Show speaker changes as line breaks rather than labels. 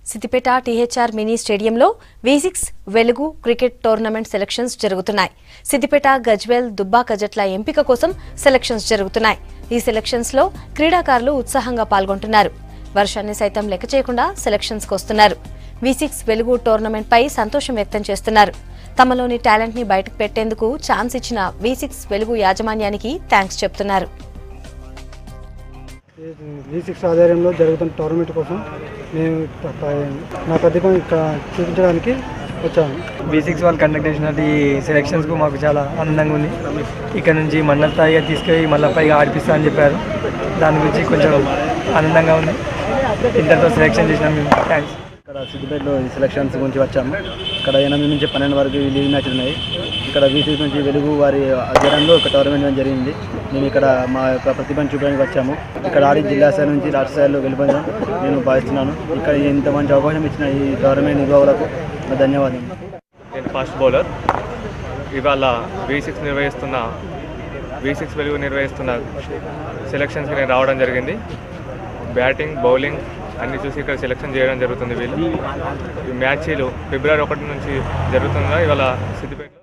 Siddipet THR mini స్టేడియంలో V6 వెలుగు cricket tournament selections జరుగుతున్నాయి. సిద్దిపేట గజ్వేల్ దుబ్బాక జట్ల ఎంపిక కోసం సెలక్షన్స్ జరుగుతున్నాయి. ఈ సెలక్షన్స్ లో క్రీడాకారులు ఉత్సాహంగా పాల్గొంటున్నారు. వర్షాన్ని సైతం లెక్క చేయకుండా సెలక్షన్స్ కు వస్తున్నారు. V6 వెలుగు టోర్నమెంట్ పై సంతోషం వ్యక్తం చేస్తున్నారు. తమలోని టాలెంట్ ని బయటకు పెట్టేందుకు ఛాన్స్ ఇచ్చిన V6 వెలుగు యాజమాన్యానికి థాంక్స్ చెప్తున్నారు.
V6 ఆధ్వర్యంలో జరుగుతున్న టోర్నమెంట్ కోసం నేను నా ప్రతిభను ఇక్కడ చూపించడానికి వచ్చాను.
V6 వాళ్ళు కండక్ట్ చేసిన ఈ సెలక్షన్స్కు మాకు చాలా ఆనందంగా ఉంది. ఇక్కడ నుంచి మండల స్థాయిగా తీసుకెళ్ళి మళ్ళీ పైగా ఆడిపిస్తా అని చెప్పారు. దాని గురించి కొంచెం ఆనందంగా ఉంది. ఇంటర్తో సెలెక్షన్ చేసినాం మేము. థ్యాంక్స్.
ఇక్కడ సిద్దిపేటలో ఈ సెలక్షన్స్ గురించి వచ్చాము. ఇక్కడ 8 నుంచి 12 వరకు లీగ్ మ్యాచ్లు ఉన్నాయి. ఇక్కడ V6 నుంచి వెలుగు వారి ఆధ్వర్యంలో ఒక టోర్నమెంట్ జరిగింది. మేము ఇక్కడ మా యొక్క ప్రతిభను చూపడానికి వచ్చాము. ఇక్కడ ఆడి జిల్లా స్థాయి నుంచి రాష్ట్ర స్థాయిలో వెళ్ళిపోయాం నేను భావిస్తున్నాను. ఇక్కడ ఇంత మంచి అవకాశం ఇచ్చిన ఈ గవర్నమెంట్ నిర్వాహకులకు ధన్యవాదాలు.
నేను ఫాస్ట్ బౌలర్. ఇవాళ V6 వెలుగు నిర్వహిస్తున్న సెలక్షన్స్కి నేను రావడం జరిగింది. బ్యాటింగ్ బౌలింగ్ అన్ని చూసి ఇక్కడ సెలెక్షన్ చేయడం జరుగుతుంది. వీళ్ళు ఈ మ్యాచ్లు ఫిబ్రవరి 1 నుంచి జరుగుతుందా ఇవాళ సిద్దిపేట.